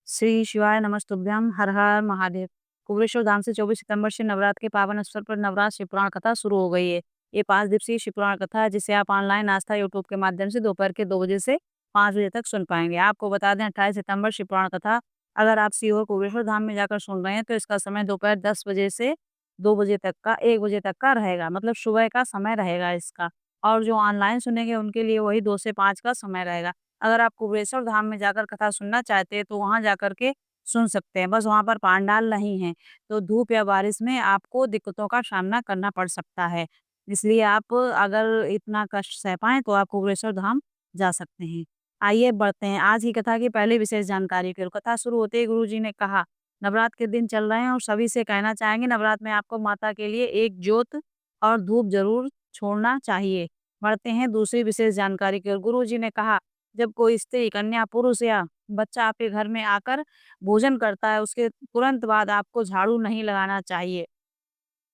श्री शिवाय नमस्तुभ्यम हर हर महादेव। कुबेरेश्वर धाम से 24 सितंबर से नवरात्र के पावन अवसर पर नवरात्र शिव पुराण कथा शुरू हो गई है। ये 5 दिवसीय शिव पुराण कथा है जिसे आप ऑनलाइन आस्था यूट्यूब के माध्यम से दोपहर के 2 बजे से 5 बजे तक सुन पाएंगे। आपको बता दें 28 सितंबर शिव पुराण कथा अगर आप सीहोर कुबेरेश्वर धाम में जाकर सुन रहे हैं तो इसका समय दोपहर 10 बजे से 2 बजे तक का 1 बजे तक का रहेगा, मतलब सुबह का समय रहेगा इसका। और जो ऑनलाइन सुनेंगे उनके लिए वही 2 से 5 का समय रहेगा। अगर आप कुबेरेश्वर धाम में जाकर कथा सुनना चाहते हैं तो वहाँ जाकर के सुन सकते हैं, बस वहाँ पर पांडाल नहीं है, तो धूप या बारिश में आपको दिक्कतों का सामना करना पड़ सकता है। इसलिए आप अगर इतना कष्ट सह पाएँ तो आप कुबेरेश्वर धाम जा सकते हैं। आइए बढ़ते हैं आज की कथा की पहली विशेष जानकारी की ओर। कथा शुरू होते ही गुरुजी ने कहा, नवरात्र के दिन चल रहे हैं और सभी से कहना चाहेंगे नवरात्र में आपको माता के लिए एक ज्योत और धूप ज़रूर छोड़ना चाहिए। बढ़ते हैं दूसरी विशेष जानकारी की ओर। गुरुजी ने कहा, जब कोई स्त्री, कन्या, पुरुष या बच्चा आपके घर में आकर भोजन करता है, उसके तुरंत बाद आपको झाड़ू नहीं लगाना चाहिए।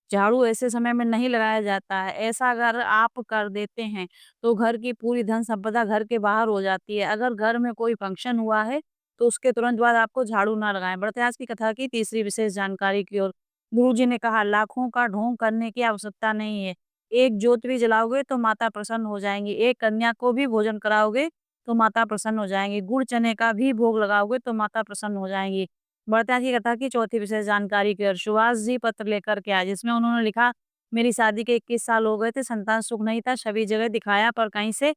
झाड़ू ऐसे समय में नहीं लगाया जाता है। ऐसा अगर आप कर देते हैं, तो घर की पूरी धन-संपदा घर के बाहर हो जाती है। अगर घर में कोई फंक्शन हुआ है, तो उसके तुरंत बाद आपको झाड़ू ना लगाएँ। बढ़ते हैं आज की कथा की तीसरी विशेष जानकारी की ओर। गुरुजी ने कहा, लाखों का ढोंग करने की आवश्यकता नहीं है। एक जोत भी जलाओगे तो माता प्रसन्न हो जाएँगी। एक कन्या को भी भोजन कराओगे, तो माता प्रसन्न हो जाएँगी। गुड़ चने का भी भोग लगाओगे तो माता प्रसन्न हो जाएँगी। बढ़ते हैं आज की कथा की चौथी विशेष जानकारी की ओर। सुभाष जी पत्र लेकर के आए जिसमें उन्होंने लिखा, मेरी शादी के 21 साल हो गए थे, संतान सुख नहीं था, सभी जगह दिखाया पर कहीं से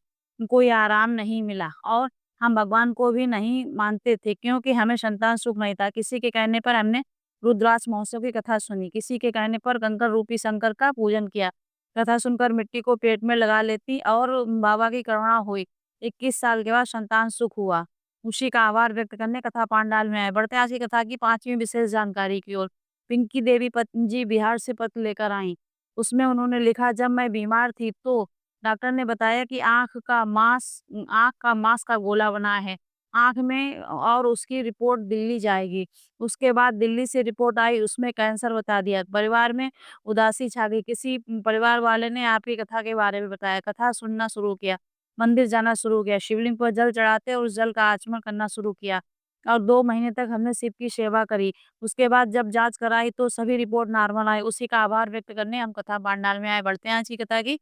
कोई आराम नहीं मिला और हम भगवान को भी नहीं मानते थे क्योंकि हमें संतान सुख नहीं था। किसी के कहने पर हमने रुद्राक्ष महोत्सव की कथा सुनी, किसी के कहने पर कंकर रूपी शंकर का पूजन किया। कथा सुनकर मिट्टी को पेट में लगा लेती और बाबा की करुणा हुई। 21 साल के बाद संतान सुख हुआ। उसी का आभार व्यक्त करने कथा पांडाल में आए। बढ़ते हैं आज की कथा की 5वीं विशेष जानकारी की ओर। पिंकी देवी जी बिहार से पत्र लेकर आईं। उसमें उन्होंने लिखा, जब मैं बीमार थी तो डॉक्टर ने बताया कि आँख का मांस का गोला बना है आँख में और उसकी रिपोर्ट दिल्ली जाएगी। उसके बाद दिल्ली से रिपोर्ट आई, उसमें कैंसर बता दिया। परिवार में उदासी छा गई। किसी परिवार वाले ने आपकी कथा के बारे में बताया। कथा सुनना शुरू किया। मंदिर जाना शुरू किया, शिवलिंग पर जल चढ़ाते और उस जल का आचमन करना शुरू किया और 2 महीने तक हमने शिव की सेवा करी। उसके बाद जब जाँच कराई तो सभी रिपोर्ट नॉर्मल आई। उसी का आभार व्यक्त करने हम कथा पांडाल में आए। बढ़ते हैं आज की कथा की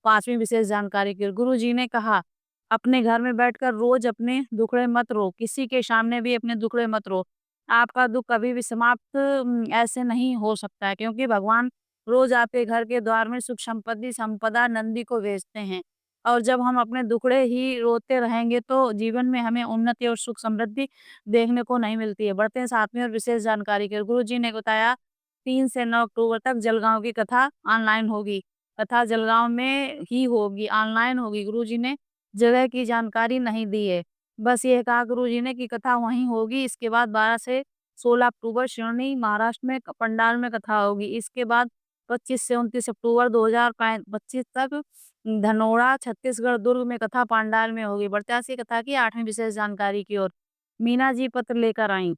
5वीं विशेष जानकारी की ओर। गुरुजी ने कहा, अपने घर में बैठकर रोज़ अपने दुखड़े मत रो, किसी के सामने भी अपने दुखड़े मत रो। आपका दुःख कभी भी समाप्त ऐसे नहीं हो सकता है क्योंकि भगवान रोज़ आपके घर के द्वार में सुख संपत्ति संपदा नंदी को भेजते हैं। और जब हम अपने दुखड़े ही रोते रहेंगे तो जीवन में हमें उन्नति और सुख समृद्धि देखने को नहीं मिलती है। बढ़ते हैं 7वीं और विशेष जानकारी की ओर। गुरुजी ने बताया 3 से 9 अक्टूबर तक जलगांव की कथा ऑनलाइन होगी। कथा जलगांव में ही होगी, ऑनलाइन होगी। गुरुजी ने जगह की जानकारी नहीं दी है। बस ये कहा गुरुजी ने कि कथा वहीं होगी। इसके बाद 12 से 16 अक्टूबर सिवनी महाराष्ट्र में पंडाल में कथा होगी। इसके बाद 25 से 29 अक्टूबर 2025 तक धनोरा, छत्तीसगढ़, दुर्ग में कथा पांडाल में होगी। बढ़ते हैं आज की कथा की 8वीं विशेष जानकारी की ओर। मीना जी पत्र लेकर आईं,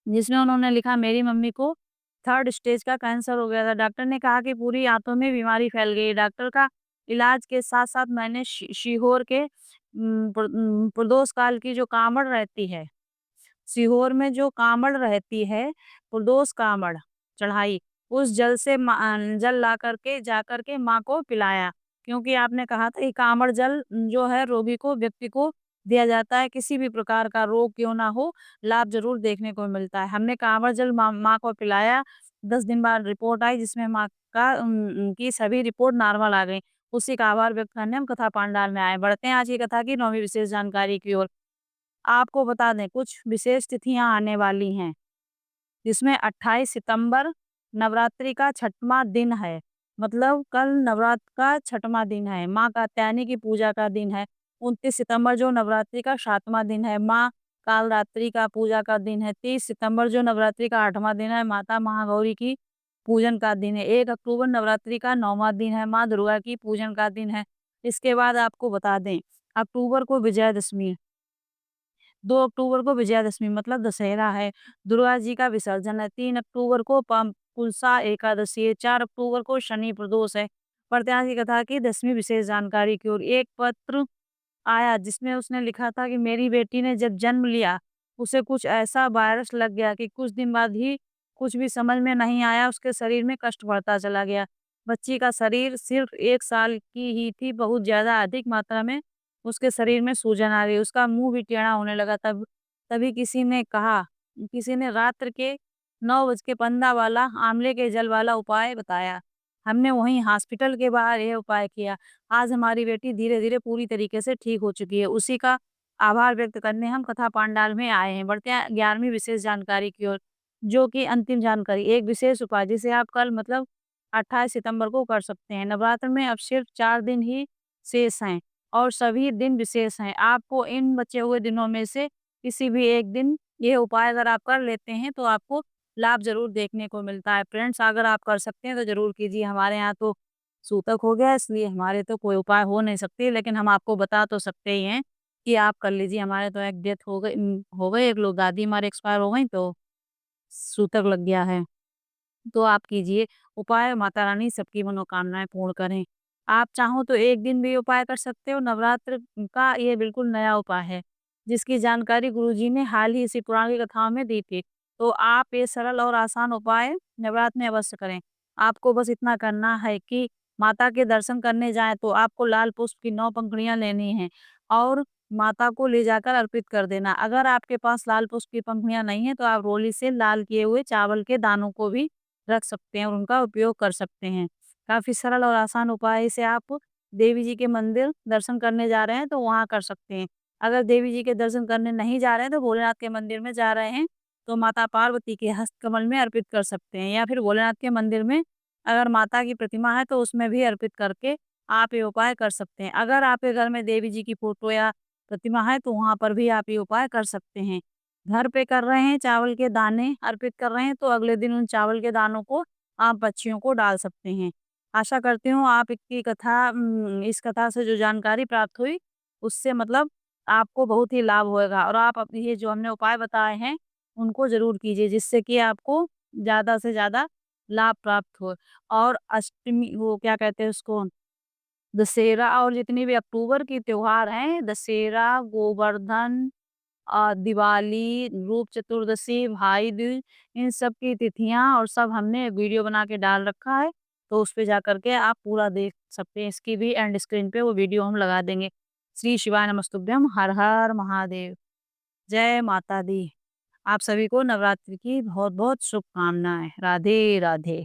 जिसमें उन्होंने लिखा, मेरी मम्मी को 3rd स्टेज का कैंसर हो गया था। डॉक्टर ने कहा कि पूरी आंतों में बीमारी फैल गई है। डॉक्टर का इलाज के साथ-साथ मैंने सीहोर के प्रदोष काल की जो कामड़ रहती है, सीहोर में जो कामड़ रहती है, प्रदोष कामड़ चढ़ाई, उस जल से जल ला करके जाकर के माँ को पिलाया। क्योंकि आपने कहा था कि कामड़ जल जो है रोगी को, व्यक्ति को दिया जाता है, किसी भी प्रकार का रोग क्यों ना हो, लाभ ज़रूर देखने को मिलता है। हमने कामड़ जल माँ को पिलाया, 10 दिन बाद रिपोर्ट आई जिसमें माँ का की सभी रिपोर्ट नॉर्मल आ गई। उसी का आभार व्यक्त करने हम कथा पांडाल में आए। बढ़ते हैं आज की कथा की 9वीं विशेष जानकारी की ओर। आपको बता दें कुछ विशेष तिथियां आने वाली हैं, जिसमें 28 सितंबर नवरात्रि का छठवां दिन है। मतलब कल नवरात्र का छठवां दिन है। माँ कात्यायनी की पूजा का दिन है। 29 सितंबर जो नवरात्रि का 7वां दिन है, माँ कालरात्रि का पूजा का दिन है। 30 सितंबर जो नवरात्रि का 8वां दिन है, माता महागौरी की पूजन का दिन है। 1 अक्टूबर नवरात्रि का 9वां दिन है, माँ दुर्गा की पूजन का दिन है। इसके बाद आपको बता दें, अक्टूबर को विजयादशमी, 2 अक्टूबर को विजयादशमी मतलब दशहरा है। दुर्गा जी का विसर्जन है। 3 अक्टूबर को पुंसा एकादशी है। 4 अक्टूबर को शनि प्रदोष है। प्रत्याश की कथा की 10वीं विशेष जानकारी की ओर। एक पत्र आया जिसमें उसने लिखा था कि मेरी बेटी ने जब जन्म लिया उसे कुछ ऐसा वायरस लग गया कि कुछ दिन बाद ही कुछ भी समझ में नहीं आया, उसके शरीर में कष्ट बढ़ता चला गया। बच्ची का शरीर सिर्फ़ 1 साल की ही थी, बहुत ज़्यादा अधिक मात्रा में उसके शरीर में सूजन आ गई, उसका मुँह भी टेढ़ा होने लगा। तभी किसी ने रात्र के 9:15 वाला आंवले के जल वाला उपाय बताया। हमने वहीं हॉस्पिटल के बाहर यह उपाय किया। आज हमारी बेटी धीरे-धीरे पूरी तरीके से ठीक हो चुकी है। उसी का आभार व्यक्त करने हम कथा पांडाल में आए हैं। बढ़ते हैं 11वीं विशेष जानकारी की ओर, जो कि अंतिम जानकारी, एक विशेष उपाय जिसे आप कल मतलब 28 सितंबर को कर सकते हैं। नवरात्र में अब सिर्फ 4 दिन ही शेष हैं और सभी दिन विशेष हैं। आपको इन बचे हुए दिनों में से किसी भी एक दिन ये उपाय अगर आप कर लेते हैं तो आपको लाभ ज़रूर देखने को मिलता है। फ्रेंड्स, अगर आप कर सकते हैं तो ज़रूर कीजिए। हमारे यहाँ तो सूतक हो गया, इसलिए हमारे तो कोई उपाय हो नहीं सकती, लेकिन हम आपको बता तो सकते ही हैं कि आप कर लीजिए। हमारे तो एक डेथ हो गई, एक लोग दादी हमारे एक्सपायर हो गई, तो सूतक लग गया है। तो आप कीजिए उपाय, माता रानी सबकी मनोकामनाएँ पूर्ण करें। आप चाहो तो एक दिन भी उपाय कर सकते हो, नवरात्र का ये बिल्कुल नया उपाय है, जिसकी जानकारी गुरुजी ने हाल ही इसी पुराण की कथाओं में दी थी। तो आप ये सरल और आसान उपाय नवरात्र में अवश्य करें। आपको बस इतना करना है कि माता के दर्शन करने जाएँ तो आपको लाल पुष्प की 9 पंखुड़ियाँ लेनी हैं और माता को ले जाकर अर्पित कर देना। अगर आपके पास लाल पुष्प की पंखुड़ियाँ नहीं हैं, तो आप रोली से लाल किए हुए चावल के दानों को भी रख सकते हैं और उनका उपयोग कर सकते हैं। काफ़ी सरल और आसान उपाय है, इसे आप देवी जी के मंदिर दर्शन करने जा रहे हैं तो वहाँ कर सकते हैं। अगर देवी जी के दर्शन करने नहीं जा रहे हैं तो भोलेनाथ के मंदिर में जा रहे हैं, तो माता पार्वती के हस्तकमल में अर्पित कर सकते हैं या फिर भोलेनाथ के मंदिर में अगर माता की प्रतिमा है तो उसमें भी अर्पित करके आप ये उपाय कर सकते हैं। अगर आपके घर में देवी जी की फ़ोटो या प्रतिमा है तो वहाँ पर भी आप ये उपाय कर सकते हैं। घर पे कर रहे हैं, चावल के दाने अर्पित कर रहे हैं, तो अगले दिन उन चावल के दानों को आप पक्षियों को डाल सकते हैं। आशा करती हूँ आप इस कथा से जो जानकारी प्राप्त हुई, उससे मतलब आपको बहुत ही लाभ होएगा और आप ये जो हमने उपाय बताए हैं, उनको ज़रूर कीजिए, जिससे कि आपको ज़्यादा से ज़्यादा लाभ प्राप्त हो। और अष्टमी वो क्या कहते हैं उसको, दशहरा और जितनी भी अक्टूबर की त्योहार हैं, दशहरा, गोवर्धन, दिवाली, रूप चतुर्दशी, भाई दूज, इन सब की तिथियाँ और सब हमने वीडियो बना के डाल रखा है, तो उस पे जाकर के आप पूरा देख सकते हैं। इसकी भी एंड स्क्रीन पे वो वीडियो हम लगा देंगे। श्री शिवाय नमस्तुभ्यम, हर हर महादेव, जय माता दी। आप सभी को नवरात्रि की बहुत-बहुत शुभकामनाएँ। राधे, राधे।